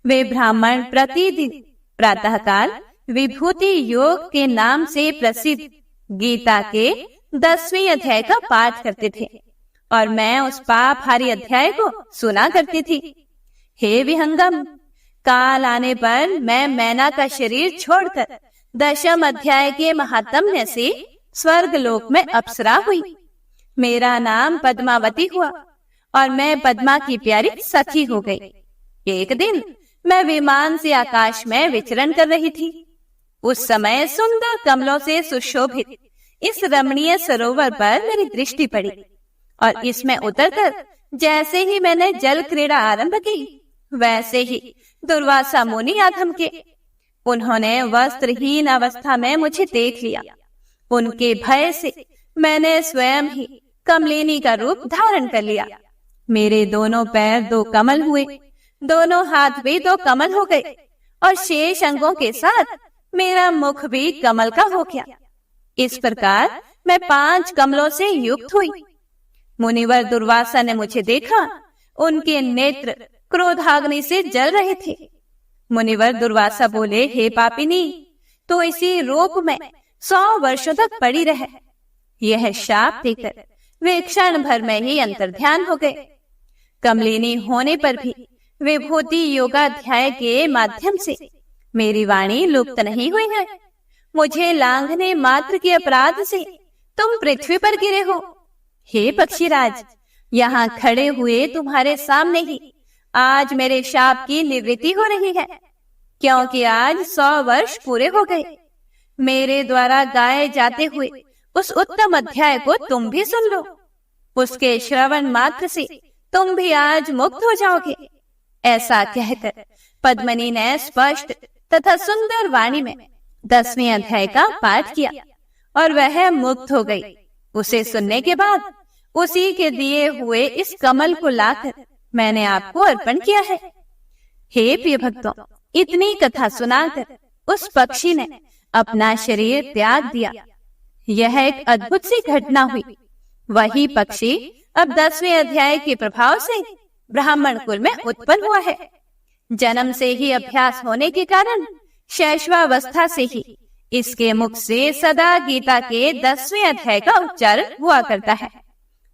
वे ब्राह्मण प्रतिदिन प्रातःकाल विभूति योग के नाम से प्रसिद्ध गीता के 10वें अध्याय का पाठ करते थे और मैं उस पापहारी अध्याय को सुना करती थी। हे विहंगम, काल आने पर मैं मैना का शरीर छोड़कर 10म अध्याय के महात्म्य से स्वर्ग लोक में अप्सरा हुई। मेरा नाम पद्मावती हुआ और मैं पद्मा की प्यारी सखी हो गई। एक दिन मैं विमान से आकाश में विचरण कर रही थी। उस समय सुंदर कमलों से सुशोभित इस रमणीय सरोवर पर मेरी दृष्टि पड़ी और इसमें उतरकर जैसे ही मैंने जल क्रीड़ा आरंभ की, वैसे ही दुर्वासा मुनि आ थमके। उन्होंने वस्त्रहीन अवस्था में मुझे देख लिया। उनके भय से मैंने स्वयं ही कमलिनी का रूप धारण कर लिया। मेरे दोनों पैर 2 कमल हुए, दोनों हाथ भी 2 कमल हो गए और शेष अंगों के साथ मेरा मुख भी कमल का हो गया। इस प्रकार मैं 5 कमलों से युक्त हुई। मुनिवर दुर्वासा ने मुझे देखा। उनके नेत्र क्रोधाग्नि से जल रहे थे। मुनिवर दुर्वासा बोले, हे पापिनी, तो इसी रूप में 100 वर्षों तक पड़ी रहे। यह शाप देकर वे क्षण भर में ही अंतर्ध्यान हो गए। कमलिनी होने पर भी विभूति योगाध्याय के माध्यम से मेरी वाणी लुप्त नहीं हुई है। मुझे लांघने मात्र के अपराध से तुम पृथ्वी पर गिरे हो। हे पक्षीराज, यहाँ खड़े हुए तुम्हारे सामने ही आज मेरे शाप की निवृत्ति हो रही है, क्योंकि आज 100 वर्ष पूरे हो गए। मेरे द्वारा गाए जाते हुए उस उत्तम अध्याय को तुम भी सुन लो। उसके श्रवण मात्र से तुम भी आज मुक्त हो जाओगे। ऐसा कहकर पद्मिनी ने स्पष्ट तथा सुंदर वाणी में 10वें अध्याय का पाठ किया और वह मुक्त हो गई। उसे सुनने के बाद उसी के दिए हुए इस कमल को लाकर मैंने आपको अर्पण किया है। हे प्रिय भक्तों, इतनी कथा सुनाकर उस पक्षी ने अपना शरीर त्याग दिया। यह एक अद्भुत सी घटना हुई। वही पक्षी अब 10वें अध्याय के प्रभाव से ब्राह्मण कुल में उत्पन्न हुआ है। जन्म से ही अभ्यास होने के कारण शैशवावस्था से ही इसके मुख से सदा गीता के 10वें अध्याय का उच्चारण हुआ करता है।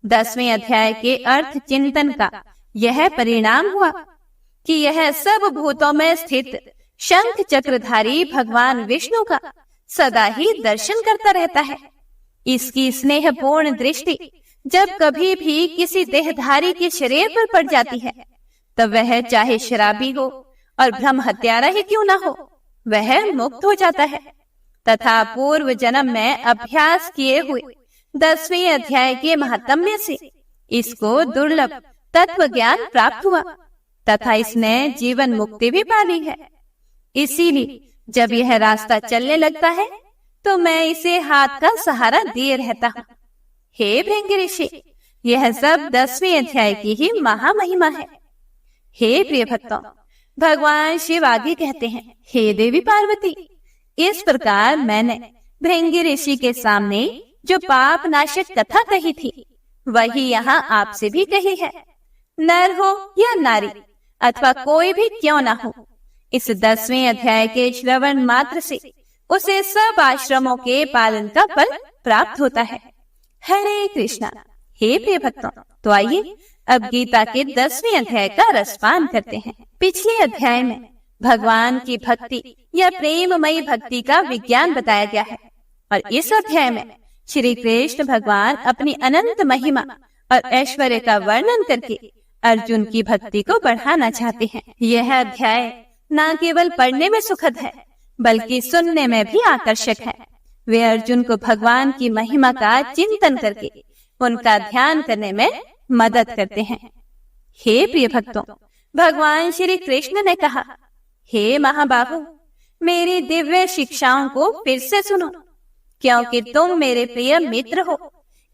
10वें अध्याय के अर्थ चिंतन का यह परिणाम हुआ कि यह सब भूतों में स्थित शंख चक्रधारी भगवान विष्णु का सदा ही दर्शन करता रहता है। इसकी स्नेहपूर्ण दृष्टि जब कभी भी किसी देहधारी के शरीर पर पड़ जाती है, तब वह चाहे शराबी हो और ब्रह्म हत्यारा ही क्यों न हो, वह मुक्त हो जाता है। तथा पूर्व जन्म में अभ्यास किए हुए 10वें अध्याय के महात्म्य से इसको दुर्लभ तत्व ज्ञान प्राप्त हुआ तथा इसने जीवन मुक्ति भी पा ली है। इसीलिए जब यह रास्ता चलने लगता है तो मैं इसे हाथ का सहारा दिए रहता हूँ। हे भृंगी ऋषि, यह सब 10वें अध्याय की ही महामहिमा है। हे प्रिय भक्तों, भगवान शिव आगे कहते हैं, हे देवी पार्वती, इस प्रकार मैंने भृंगी ऋषि के सामने जो पाप नाशक कथा कही थी, वही यहाँ आपसे भी कही है। नर हो या नारी अथवा कोई भी क्यों ना हो, इस 10वें अध्याय के श्रवण मात्र से उसे सब आश्रमों के पालन का फल प्राप्त होता है। हरे कृष्णा। हे प्रिय भक्तों, तो आइए अब गीता के 10वें अध्याय का रसपान करते हैं। पिछले अध्याय में भगवान की भक्ति या प्रेममयी भक्ति का विज्ञान बताया गया है और इस अध्याय में श्री कृष्ण भगवान अपनी अनंत महिमा और ऐश्वर्य का वर्णन करके अर्जुन की भक्ति को बढ़ाना चाहते हैं। यह अध्याय न केवल पढ़ने में सुखद है बल्कि सुनने में भी आकर्षक है। वे अर्जुन को भगवान की महिमा का चिंतन करके उनका ध्यान करने में मदद करते हैं। हे प्रिय भक्तों, भगवान श्री कृष्ण ने कहा, हे महाबाहु, मेरी दिव्य शिक्षाओं को फिर से सुनो, क्योंकि तुम मेरे प्रिय मित्र हो।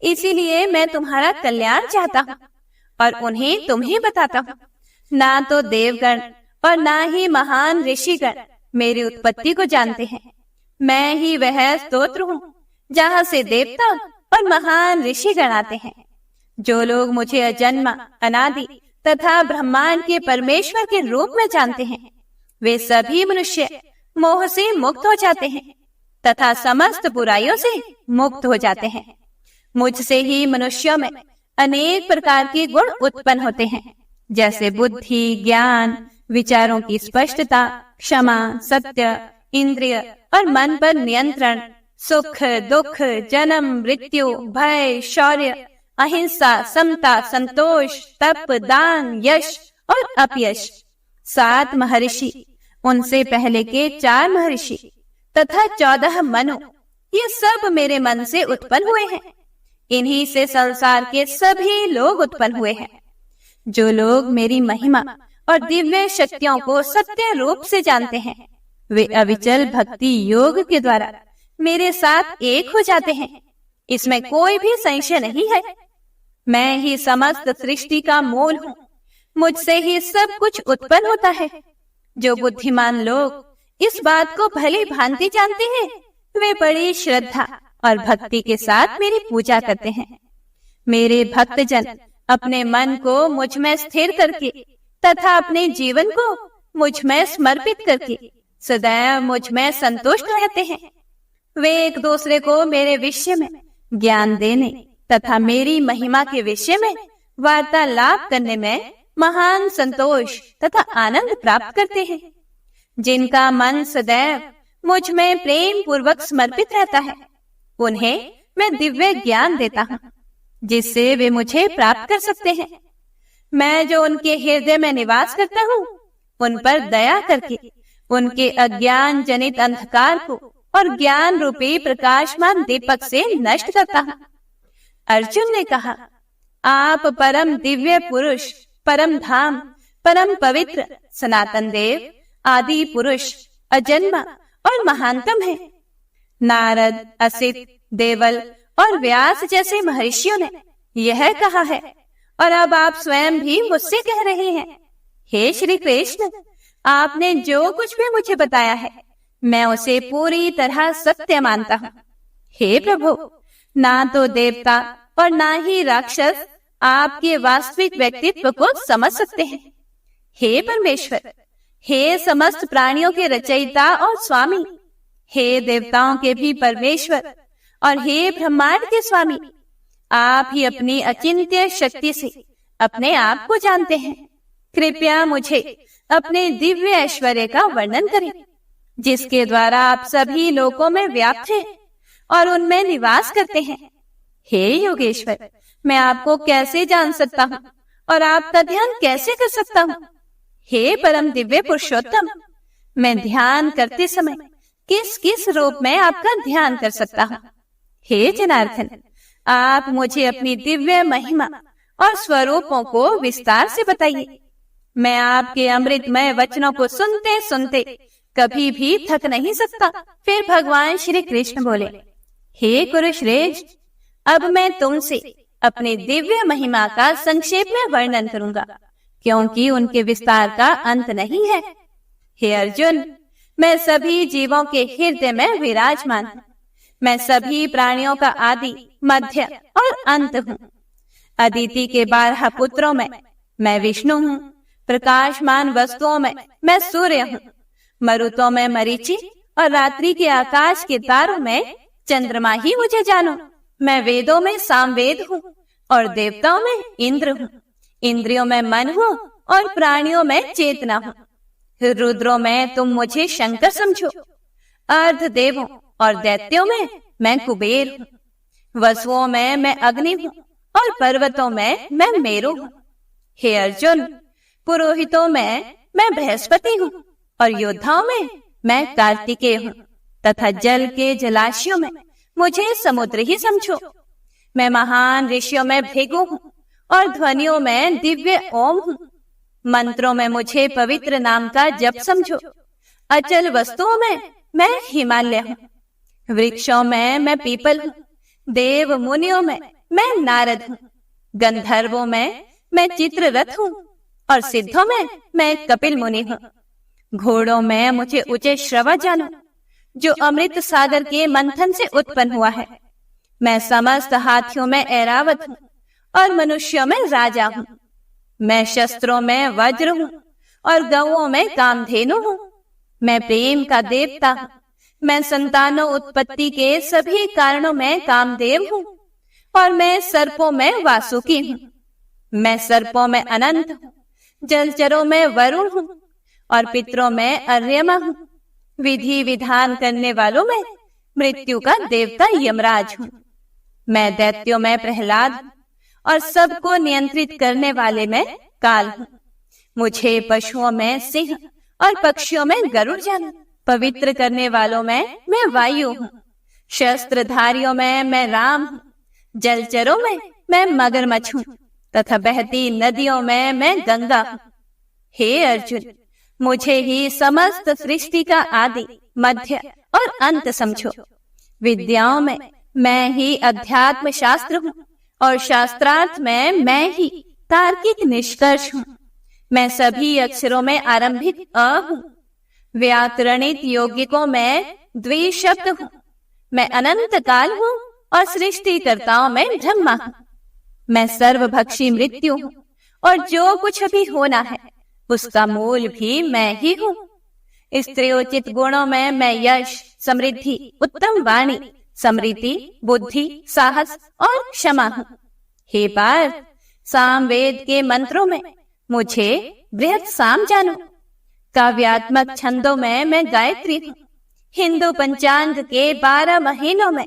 इसीलिए मैं तुम्हारा कल्याण चाहता हूँ और उन्हें तुम्हें बताता हूँ। ना तो देवगण और ना ही महान ऋषिगण मेरी उत्पत्ति को जानते हैं। मैं ही वह स्तोत्र हूँ जहाँ से देवता और महान ऋषिगण आते हैं। जो लोग मुझे अजन्मा, अनादि तथा ब्रह्मांड के परमेश्वर के रूप में जानते हैं, वे सभी मनुष्य मोह से मुक्त हो जाते हैं तथा समस्त बुराइयों से मुक्त हो जाते हैं। मुझसे ही मनुष्यों में अनेक प्रकार के गुण उत्पन्न होते हैं, जैसे बुद्धि, ज्ञान, विचारों की स्पष्टता, क्षमा, सत्य, इंद्रिय और मन पर नियंत्रण, सुख, दुख, जन्म, मृत्यु, भय, शौर्य, अहिंसा, समता, संतोष, तप, दान, यश और अपयश। 7 महर्षि, उनसे पहले के 4 महर्षि तथा 14 मनु, ये सब मेरे मन से उत्पन्न हुए हैं। इन्हीं से संसार के सभी लोग उत्पन्न हुए हैं। जो लोग मेरी महिमा और दिव्य शक्तियों को सत्य रूप से जानते हैं, वे अविचल भक्ति योग के द्वारा मेरे साथ एक हो जाते हैं। इसमें कोई भी संशय नहीं है। मैं ही समस्त सृष्टि का मूल हूँ। मुझसे ही सब कुछ उत्पन्न होता है। जो बुद्धिमान लोग इस बात को भली भांति जानते हैं, वे बड़ी श्रद्धा और भक्ति के साथ मेरी पूजा करते हैं। मेरे भक्तजन अपने मन को मुझ में स्थिर करके तथा अपने जीवन को मुझ में समर्पित करके सदैव मुझ में संतुष्ट रहते हैं। वे एक दूसरे को मेरे विषय में ज्ञान देने तथा मेरी महिमा के विषय में वार्तालाप करने में महान संतोष तथा आनंद प्राप्त करते हैं। जिनका मन सदैव मुझ में प्रेम पूर्वक समर्पित रहता है, उन्हें मैं दिव्य ज्ञान देता हूँ, जिससे वे मुझे प्राप्त कर सकते हैं। मैं जो उनके हृदय में निवास करता हूँ, उन पर दया करके उनके अज्ञान जनित अंधकार को और ज्ञान रूपी प्रकाशमान दीपक से नष्ट करता हूँ। अर्जुन ने कहा, आप परम दिव्य पुरुष, परम धाम, परम पवित्र, सनातन देव, आदि पुरुष, अजन्मा और महानतम है। नारद, असित, देवल और व्यास जैसे महर्षियों ने यह कहा है, और अब आप स्वयं भी मुझसे कह रहे हैं। हे श्री कृष्ण, आपने जो कुछ भी मुझे बताया है, मैं उसे पूरी तरह सत्य मानता हूँ। हे प्रभु, ना तो देवता और ना ही राक्षस आपके वास्तविक व्यक्तित्व को समझ सकते हैं। हे परमेश्वर, हे समस्त प्राणियों के रचयिता और स्वामी, हे देवताओं के भी परमेश्वर और हे ब्रह्मांड के स्वामी, आप ही अपनी अचिंत्य शक्ति से अपने आप को जानते हैं। कृपया मुझे अपने दिव्य ऐश्वर्य का वर्णन करें, जिसके द्वारा आप सभी लोकों में व्याप्त हैं और उनमें निवास करते हैं। हे योगेश्वर, मैं आपको कैसे जान सकता हूँ और आपका ध्यान कैसे कर सकता हूँ? हे परम दिव्य पुरुषोत्तम, मैं ध्यान करते समय किस किस रूप में आपका ध्यान कर सकता हूँ? हे जनार्दन, आप मुझे अपनी दिव्य महिमा और स्वरूपों को विस्तार से बताइए। मैं आपके अमृतमय वचनों को सुनते सुनते कभी भी थक नहीं सकता। फिर भगवान श्री कृष्ण बोले, हे कुरुश्रेष्ठ, अब मैं तुमसे अपने दिव्य महिमा का संक्षेप में वर्णन करूंगा, क्योंकि उनके विस्तार का अंत नहीं है। हे अर्जुन, मैं सभी जीवों के हृदय में विराजमान हूँ। मैं सभी प्राणियों का आदि, मध्य और अंत हूँ। अदिति के 12 पुत्रों में मैं विष्णु हूँ। प्रकाशमान वस्तुओं में मैं सूर्य हूँ। मरुतों में मरीचि और रात्रि के आकाश के तारों में चंद्रमा ही मुझे जानो। मैं वेदों में सामवेद हूँ और देवताओं में इंद्र हूँ। इंद्रियों में मन हूँ और प्राणियों में चेतना हूँ। रुद्रों में तुम मुझे शंकर समझो। अर्ध देवों और दैत्यों में मैं कुबेर हूँ। वसुओं में मैं अग्नि हूँ और पर्वतों में मैं मेरु हूँ। हे अर्जुन, पुरोहितों में मैं बृहस्पति हूँ और योद्धाओं में मैं कार्तिकेय हूँ तथा जल के जलाशयों में मुझे समुद्र ही समझो। मैं महान ऋषियों में भृगु हूँ और ध्वनियों में दिव्य ओम हूँ। मंत्रों में मुझे पवित्र नाम का जप समझो। अचल वस्तुओं में मैं हिमालय हूँ। वृक्षों में मैं पीपल हूँ। देव मुनियों में मैं नारद हूँ। गंधर्वों में मैं चित्ररथ हूँ और सिद्धों में मैं कपिल मुनि हूँ। घोड़ों में मुझे उच्च श्रवा जानो, जो अमृत सागर के मंथन से उत्पन्न हुआ है। मैं समस्त हाथियों में ऐरावत हूँ और मनुष्यों में राजा हूँ। मैं शस्त्रों में वज्र हूँ और गौओं में कामधेनु हूँ। मैं प्रेम का देवता हूँ। मैं संतानों उत्पत्ति के सभी कारणों में कामदेव हूँ और मैं सर्पों में वासुकी हूँ। मैं सर्पों में अनंत हूँ। जलचरों में वरुण हूँ और पितरों में अर्यमा हूँ। विधि विधान करने वालों में मृत्यु का देवता यमराज हूँ। मैं दैत्यों में प्रहलाद हूँ और सबको नियंत्रित करने वाले में काल हूँ। मुझे पशुओं में सिंह और पक्षियों में गरुड़ जानो। पवित्र करने वालों में मैं वायु हूँ। शस्त्रधारियों में मैं राम हूँ। जलचरों में मैं मगरमच्छ हूँ तथा बहती नदियों में मैं गंगा हूँ। हे अर्जुन, मुझे ही समस्त सृष्टि का आदि, मध्य और अंत समझो। विद्याओं में मैं ही अध्यात्म शास्त्र हूँ और शास्त्रार्थ में मैं ही तार्किक निष्कर्ष हूँ। मैं सभी अक्षरों में आरंभिक अ हूँ। व्याकरणित यौगिकों में द्विशब्द हूँ। मैं अनंत काल हूँ और सृष्टिकर्ताओं में ब्रह्मा हूँ। मैं सर्वभक्षी मृत्यु हूँ और जो कुछ अभी होना है उसका मूल भी मैं ही हूँ। स्त्रियोचित गुणों में मैं यश, समृद्धि, उत्तम वाणी, समृद्धि, बुद्धि, साहस और क्षमा हूँ। हे पार्थ, सामवेद के मंत्रों में मुझे बृहत साम जानो। काव्यात्मक छंदों में मैं गायत्री हूँ। हिंदू पंचांग के 12 महीनों में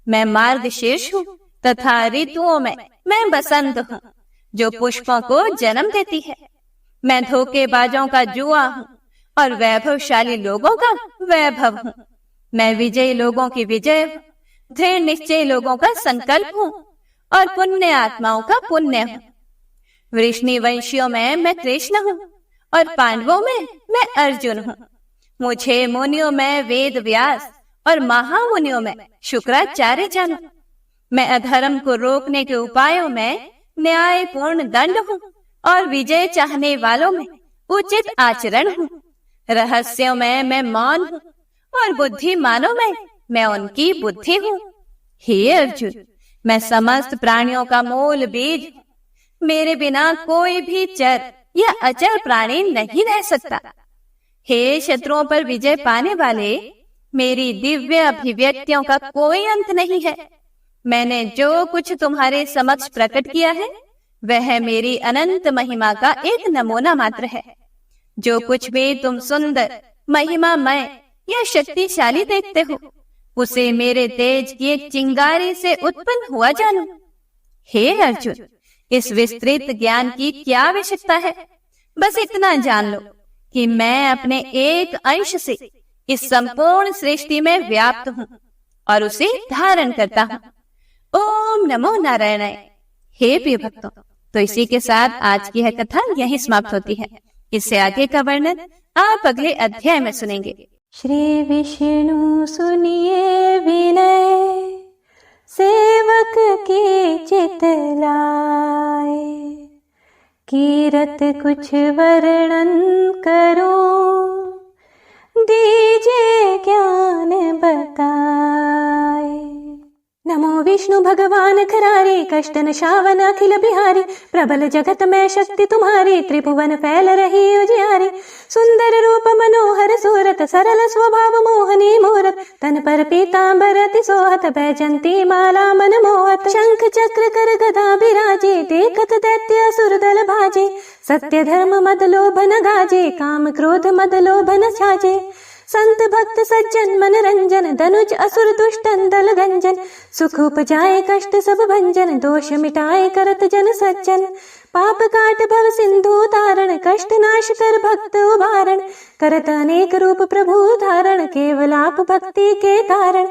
मैं मार्गशीर्ष हूँ तथा ऋतुओं में मैं बसंत हूँ जो पुष्पों को जन्म देती है। मैं धोखेबाजों का जुआ हूँ और वैभवशाली लोगों का वैभव हूँ। मैं विजयी लोगों की विजय हूँ, दृढ़ निश्चय लोगों का संकल्प हूँ और पुण्य आत्माओं का पुण्य हूँ। वृष्णि वंशियों में मैं कृष्ण हूँ और पांडवों में मैं अर्जुन हूँ। मुझे मुनियों में वेद व्यास और महामुनियों में शुक्राचार्य जानो। मैं अधर्म को रोकने के उपायों में न्यायपूर्ण दंड हूँ और विजय चाहने वालों में उचित आचरण हूँ। रहस्यों में मैं मौन हूँ और बुद्धिमानों में मैं उनकी बुद्धि हूँ। हे अर्जुन, मैं समस्त प्राणियों का मूल बीज हूँ। मेरे बिना कोई भी चर या अचर प्राणी नहीं रह सकता। हे शत्रुओं पर विजय पाने वाले, मेरी दिव्य अभिव्यक्तियों का कोई अंत नहीं है। मैंने जो कुछ तुम्हारे समक्ष प्रकट किया है वह मेरी अनंत महिमा का एक नमूना मात्र है। जो कुछ भी तुम सुंदर, महिमामय या शक्तिशाली देखते हो उसे मेरे तेज की एक चिंगारी से उत्पन्न हुआ जानो। हे अर्जुन, इस विस्तृत ज्ञान की क्या आवश्यकता है? बस इतना जान लो कि मैं अपने एक अंश से इस संपूर्ण सृष्टि में व्याप्त हूँ और उसे धारण करता हूँ। ओम नमो नारायणाय। हे प्रिय भक्तों, तो इसी के साथ आज की यह कथा यहीं समाप्त होती है। इससे आगे का वर्णन आप अगले अध्याय में सुनेंगे। श्री विष्णु सुनिए विनय, सेवक की चित लाए। कीरत कुछ वर्णन करो, दीजिए ज्ञान बताए। नमो विष्णु भगवान खरारे, कष्ट नशावन अखिल बिहारी। प्रबल जगत में शक्ति तुम्हारी, त्रिभुवन फैल रही उजियारी। सुंदर रूप मनोहर सूरत, सरल स्वभाव मोहनी मूरत। तन पर पीतांबर अति सोहत, बैजंती माला मन मोहत। शंख चक्र कर गदा बिराजे, देखत दैत्य असुर दल भाजे। सत्य धर्म मद लोभ न गाजे, काम क्रोध मद लोभ न छाजे। संत भक्त सज्जन मन रंजन, धनुज असुर दुष्टन दल गंजन। सुख उपजाए कष्ट सब भंजन, दोष मिटाए करत जन सज्जन। पाप काट भव सिंधु तारण, कष्ट नाश कर भक्त उबारण। करत अनेक रूप प्रभु धारण, केवल आप भक्ति के कारण।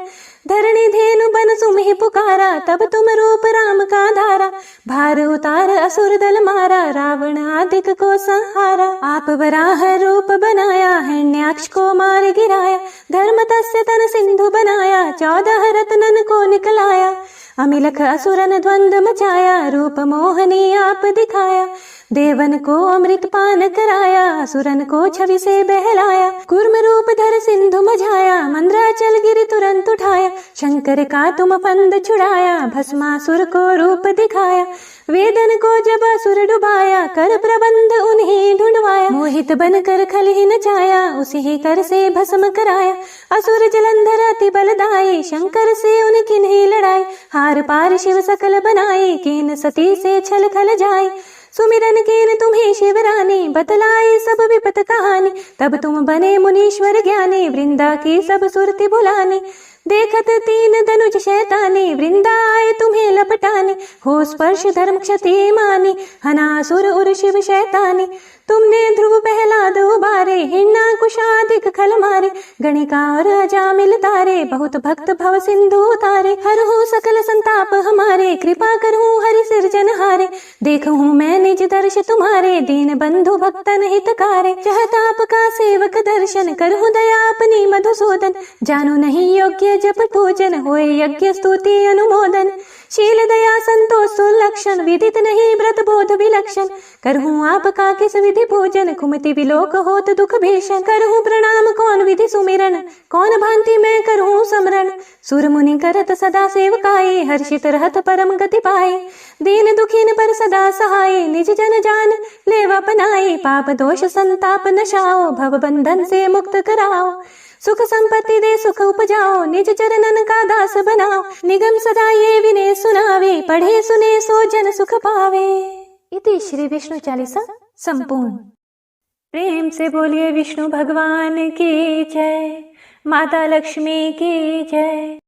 धरणी धेनु बन सुमिहि पुकारा, तब तुम रूप राम का धारा। भार उतार असुर दल मारा, रावण आदिक को संहारा। आप वराह रूप बनाया, हिरण्याक्ष को मार गिराया। धर्म तस्य तन सिंधु बनाया, 14 रत्नन को निकलाया। अमिलख असुरन द्वंद्व मचाया, रूप मोहनी आप दिखाया। देवन को अमृत पान कराया, असुरन को छवि से बहलाया। कूर्म रूप धर सिंधु मझाया, मंद्राचल गिरि तुरंत उठाया। शंकर का तुम फंद छुड़ाया, भस्मासुर को रूप दिखाया। वेदन को जब असुर डुबाया, कर प्रबंध उन्हें ढूंढवाया। मोहित बन कर खल ही नचाया, उसी ही कर से भस्म कराया। असुर जलंधर अति बलदाई, शंकर से उनकी नहीं लड़ाई। हार पार शिव सकल बनाए, कीन सती से छल खल जाए। सुमिरन कीन तुम्हें शिवरानी, बतलाए सब विपत कहानी। तब तुम बने मुनीश्वर ज्ञानी, वृंदा की सब सुरति बुलानी। देखत 3 धनुष शैतानी, वृंदा आए तुम्हें लपटानी। हो स्पर्श धर्म क्षति मानी, हनासुर उर शिव शैतानी। तुमने ध्रुव प्रहलाद उबारे, हिरण्याकुशादिक खल मारे। गणिका और अजामिल तारे, बहुत भक्त भव सिंधु उतारे। हरहु सकल संताप हमारे, कृपा करहूँ हरि सिरजनहारे। देखहूँ मैं निज दर्श तुम्हारे, दीन बंधु भक्तन हितकारे। चाहताप का सेवक दर्शन, करहूँ दया अपनी मधुसूदन। जानो नहीं योग्य जप पूजन, होए यज्ञ स्तुति अनुमोदन। शील दया संतोष सुलक्षण, विदित नहीं व्रत बोध विलक्षण। करहूँ आपका किस विधि पूजन, कुमति विलोक होत दुख भीषण। करहूँ प्रणाम कौन विधि सुमिरन, कौन भांति मैं करहूँ समरण। सुर मुनि करत सदा सेवकाई, हर्षित रहत परम गति पाए। दीन दुखीन पर सदा सहाय, निज जन जान लेवा पनाए। पाप दोष संताप नशाओ, भव बंधन से मुक्त कराओ। सुख संपत्ति दे सुख उपजाओ, निज चरणन का दास बनाओ। निगम सदा ये विनय सुनावे, पढ़े सुने सो जन सुख पावे। इति श्री विष्णु चालीसा संपूर्ण। प्रेम से बोलिए विष्णु भगवान की जय, माता लक्ष्मी की जय।